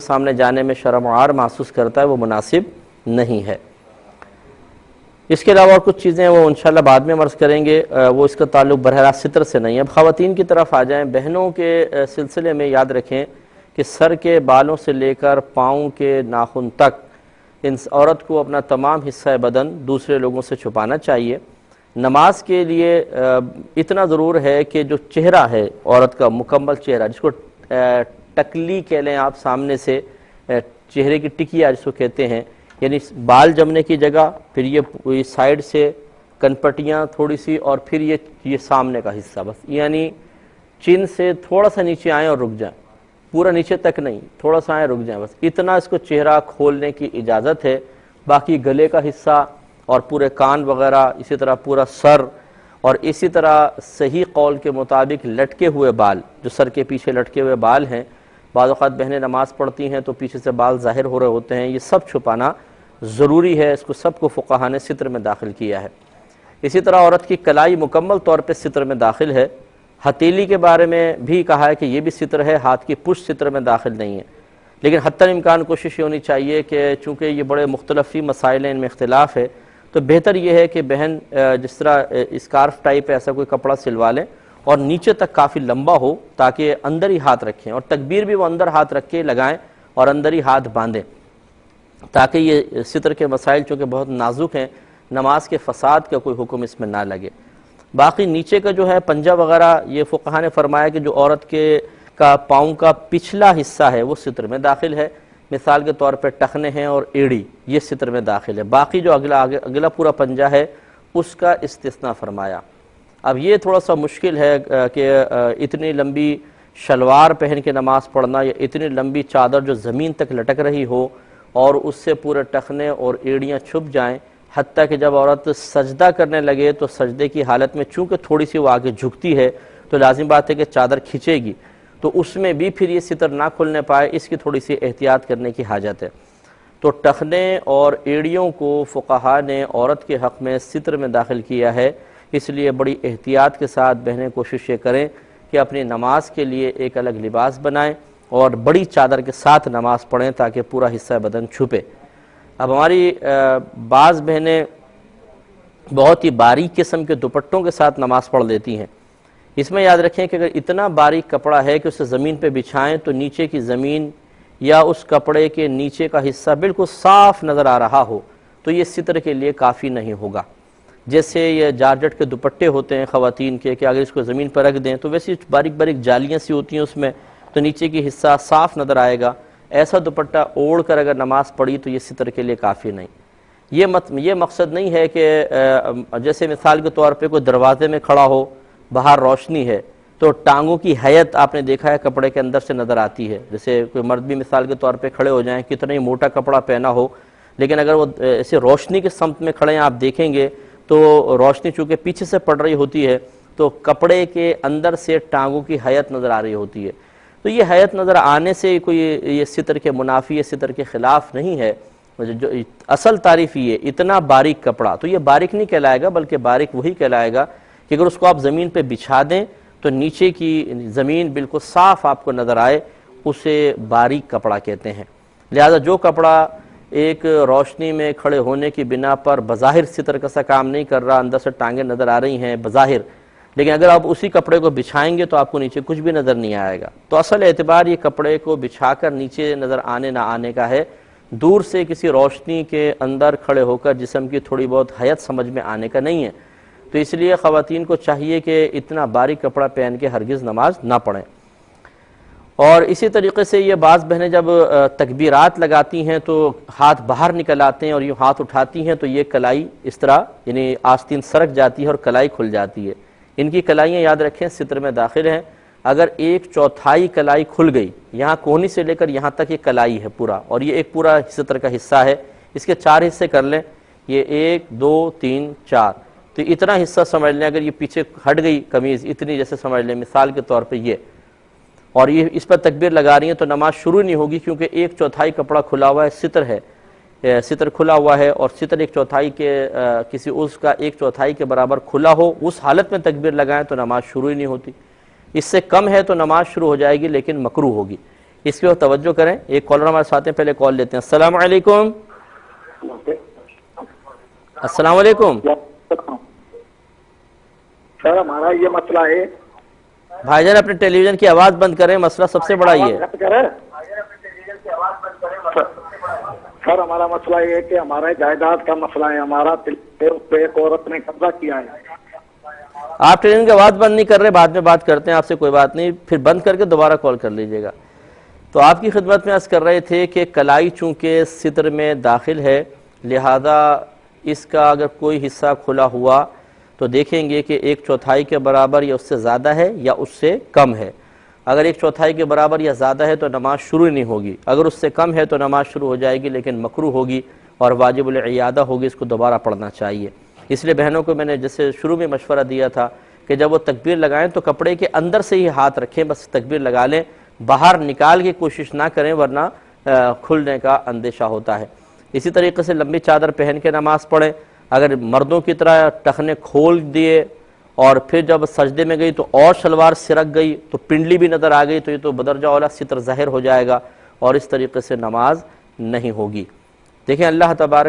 سامنے جانے میں شرم و عار محسوس کرتا ہے وہ مناسب نہیں ہے۔ اس کے علاوہ اور کچھ چیزیں وہ انشاءاللہ بعد میں عرض کریں گے، وہ اس کا تعلق براہ راست ستر سے نہیں ہے۔ اب خواتین کی طرف آ جائیں۔ بہنوں کے سلسلے میں یاد رکھیں کہ سر کے بالوں سے لے کر پاؤں کے ناخن تک اس عورت کو اپنا تمام حصہ بدن دوسرے لوگوں سے چھپانا چاہیے۔ نماز کے لیے اتنا ضرور ہے کہ جو چہرہ ہے عورت کا مکمل چہرہ، جس کو ٹکلی کہہ لیں آپ، سامنے سے چہرے کی ٹکیا جس کو کہتے ہیں، یعنی بال جمنے کی جگہ، پھر یہ سائیڈ سے کنپٹیاں تھوڑی سی، اور پھر یہ سامنے کا حصہ، بس یعنی چین سے تھوڑا سا نیچے آئیں اور رک جائیں، پورا نیچے تک نہیں، تھوڑا سا آئیں رک جائیں، بس اتنا اس کو چہرہ کھولنے کی اجازت ہے۔ باقی گلے کا حصہ اور پورے کان وغیرہ، اسی طرح پورا سر، اور اسی طرح صحیح قول کے مطابق لٹکے ہوئے بال، جو سر کے پیچھے لٹکے ہوئے بال ہیں، بعض اوقات بہنیں نماز پڑھتی ہیں تو پیچھے سے بال ظاہر ہو رہے ہوتے ہیں، یہ سب چھپانا ضروری ہے، اس کو سب کو فقہاء نے ستر میں داخل کیا ہے۔ اسی طرح عورت کی کلائی مکمل طور پہ ستر میں داخل ہے۔ ہتھیلی کے بارے میں بھی کہا ہے کہ یہ بھی ستر ہے، ہاتھ کی پشت ستر میں داخل نہیں ہے، لیکن حتی الامکان کوشش یہ ہونی چاہیے کہ چونکہ یہ بڑے مختلف مسائل ہیں، ان میں اختلاف ہے، تو بہتر یہ ہے کہ بہن جس طرح اسکارف ٹائپ ایسا کوئی کپڑا سلوا لیں اور نیچے تک کافی لمبا ہو، تاکہ اندر ہی ہاتھ رکھیں، اور تکبیر بھی وہ اندر ہاتھ رکھ کے لگائیں اور اندر ہی ہاتھ باندھیں، تاکہ یہ ستر کے مسائل چونکہ بہت نازک ہیں، نماز کے فساد کا کوئی حکم اس میں نہ لگے۔ باقی نیچے کا جو ہے پنجہ وغیرہ، یہ فقہاء نے فرمایا کہ جو عورت کا پاؤں کا پچھلا حصہ ہے وہ ستر میں داخل ہے، مثال کے طور پہ ٹخنے ہیں اور ایڑی، یہ ستر میں داخل ہے۔ باقی جو اگلا پورا پنجہ ہے اس کا استثناء فرمایا۔ اب یہ تھوڑا سا مشکل ہے کہ اتنی لمبی شلوار پہن کے نماز پڑھنا، یا اتنی لمبی چادر جو زمین تک لٹک رہی ہو اور اس سے پورے ٹخنے اور ایڑیاں چھپ جائیں، حتیٰ کہ جب عورت سجدہ کرنے لگے تو سجدے کی حالت میں چونکہ تھوڑی سی وہ آگے جھکتی ہے تو لازم بات ہے کہ چادر کھینچے گی، تو اس میں بھی پھر یہ ستر نہ کھلنے پائے، اس کی تھوڑی سی احتیاط کرنے کی حاجت ہے۔ تو ٹخنے اور ایڑیوں کو فقہاء نے عورت کے حق میں ستر میں داخل کیا ہے، اس لیے بڑی احتیاط کے ساتھ بہنیں کوشش یہ کریں کہ اپنی نماز کے لیے ایک الگ لباس بنائیں اور بڑی چادر کے ساتھ نماز پڑھیں تاکہ پورا حصہ بدن چھپے۔ اب ہماری بعض بہنیں بہت ہی باریک قسم کے دوپٹوں کے ساتھ نماز پڑھ لیتی ہیں۔ اس میں یاد رکھیں کہ اگر اتنا باریک کپڑا ہے کہ اسے زمین پہ بچھائیں تو نیچے کی زمین یا اس کپڑے کے نیچے کا حصہ بالکل صاف نظر آ رہا ہو تو یہ ستر کے لیے کافی نہیں ہوگا۔ جیسے یہ جارجٹ کے دوپٹے ہوتے ہیں خواتین کے، کہ اگر اس کو زمین پر رکھ دیں تو ویسے باریک باریک جالیاں سی ہوتی ہیں اس میں، تو نیچے کی حصہ صاف نظر آئے گا۔ ایسا دوپٹہ اوڑھ کر اگر نماز پڑھی تو یہ ستر کے لیے کافی نہیں۔ یہ مقصد نہیں ہے کہ جیسے مثال کے طور پہ کوئی دروازے میں کھڑا ہو، باہر روشنی ہے تو ٹانگوں کی حیت آپ نے دیکھا ہے کپڑے کے اندر سے نظر آتی ہے، جیسے کوئی مرد بھی مثال کے طور پہ کھڑے ہو جائیں، کتنا ہی موٹا کپڑا پہنا ہو، لیکن اگر وہ ایسے روشنی کے سمت میں کھڑے ہیں آپ دیکھیں گے تو روشنی چونکہ پیچھے سے پڑ رہی ہوتی ہے تو کپڑے کے اندر سے ٹانگوں کی حیت نظر آ رہی ہوتی ہے، تو یہ حیت نظر آنے سے کوئی یہ ستر کے منافی، ستر کے خلاف نہیں ہے۔ جو اصل تعریف یہ اتنا باریک کپڑا، تو یہ باریک نہیں کہلائے گا بلکہ باریک وہی کہلائے گا کہ اگر اس کو آپ زمین پہ بچھا دیں تو نیچے کی زمین بالکل صاف آپ کو نظر آئے، اسے باریک کپڑا کہتے ہیں۔ لہذا جو کپڑا ایک روشنی میں کھڑے ہونے کی بنا پر بظاہر ستر کا سا کام نہیں کر رہا، اندر سے ٹانگیں نظر آ رہی ہیں بظاہر، لیکن اگر آپ اسی کپڑے کو بچھائیں گے تو آپ کو نیچے کچھ بھی نظر نہیں آئے گا، تو اصل اعتبار یہ کپڑے کو بچھا کر نیچے نظر آنے نہ آنے کا ہے، دور سے کسی روشنی کے اندر کھڑے ہو کر جسم کی تھوڑی بہت حیت سمجھ میں آنے کا نہیں ہے۔ تو اس لیے خواتین کو چاہیے کہ اتنا باریک کپڑا پہن کے ہرگز نماز نہ پڑھیں۔ اور اسی طریقے سے یہ بعض بہنیں جب تکبیرات لگاتی ہیں تو ہاتھ باہر نکل آتے ہیں اور یوں ہاتھ اٹھاتی ہیں تو یہ کلائی اس طرح یعنی آستین سرک جاتی ہے اور کلائی کھل جاتی ہے۔ ان کی کلائیاں یاد رکھیں ستر میں داخل ہیں۔ اگر 1/4 کلائی کھل گئی، یہاں کونی سے لے کر یہاں تک یہ کلائی ہے پورا، اور یہ ایک پورا ستر کا حصہ ہے، اس کے 4 حصے کر لیں، یہ 1 2 3 4، تو اتنا حصہ سمجھ لیں۔ اگر یہ پیچھے ہٹ گئی قمیض اتنی، جیسے سمجھ لیں مثال کے طور پہ یہ، اور یہ اس پر تکبیر لگا رہی ہیں تو نماز شروع نہیں ہوگی، کیونکہ 1/4 کپڑا کھلا ہوا ہے، ستر ہے، ستر کھلا ہوا ہے، اور ستر 1/4 کے کسی عضو کا 1/4 کے برابر کھلا ہو، اس حالت میں تکبیر لگائیں تو نماز شروع ہی نہیں ہوتی۔ اس سے کم ہے تو نماز شروع ہو جائے گی لیکن مکروہ ہوگی، اس پہ توجہ کریں. ایک کالر ہمارے ساتھ ہیں, پہلے کال لیتے ہیں. السلام علیکم. السلام علیکم سر. ہمارا یہ مسئلہ ہے, بھائی جان اپنے ٹیلی ویژن کی آواز بند کریں, مسئلہ سب سے بڑا یہ ہے. سر ہمارا مسئلہ یہ ہے کہ ہمارے جائیداد کا مسئلہ ہے. ہمارا اس پہ ایک عورت نے قبضہ کیا ہے. آپ ٹیلی ویژن کی آواز بند نہیں کر رہے, بعد میں بات کرتے ہیں آپ سے, کوئی بات نہیں, پھر بند کر کے دوبارہ کال کر لیجئے گا. تو آپ کی خدمت میں عرض کر رہے تھے کہ کلائی چونکہ ستر میں داخل ہے, لہذا اس کا اگر کوئی حصہ کھلا ہوا تو دیکھیں گے کہ 1/4 کے برابر یا اس سے زیادہ ہے یا اس سے کم ہے. اگر 1/4 کے برابر یا زیادہ ہے تو نماز شروع نہیں ہوگی, اگر اس سے کم ہے تو نماز شروع ہو جائے گی لیکن مکروہ ہوگی اور واجب العیادہ ہوگی, اس کو دوبارہ پڑھنا چاہیے. اس لیے بہنوں کو میں نے جیسے شروع میں مشورہ دیا تھا کہ جب وہ تکبیر لگائیں تو کپڑے کے اندر سے ہی ہاتھ رکھیں, بس تکبیر لگا لیں, باہر نکال کے کوشش نہ کریں ورنہ کھلنے کا اندیشہ ہوتا ہے. اسی طریقے سے لمبی چادر پہن کے نماز پڑھیں. اگر مردوں کی طرح ٹخنے کھول دیے اور پھر جب سجدے میں گئی تو اور شلوار سرک گئی تو پنڈلی بھی نظر آ گئی تو یہ تو بدرجہ اولا ستر ظاہر ہو جائے گا اور اس طریقے سے نماز نہیں ہوگی. دیکھیں اللہ تبارک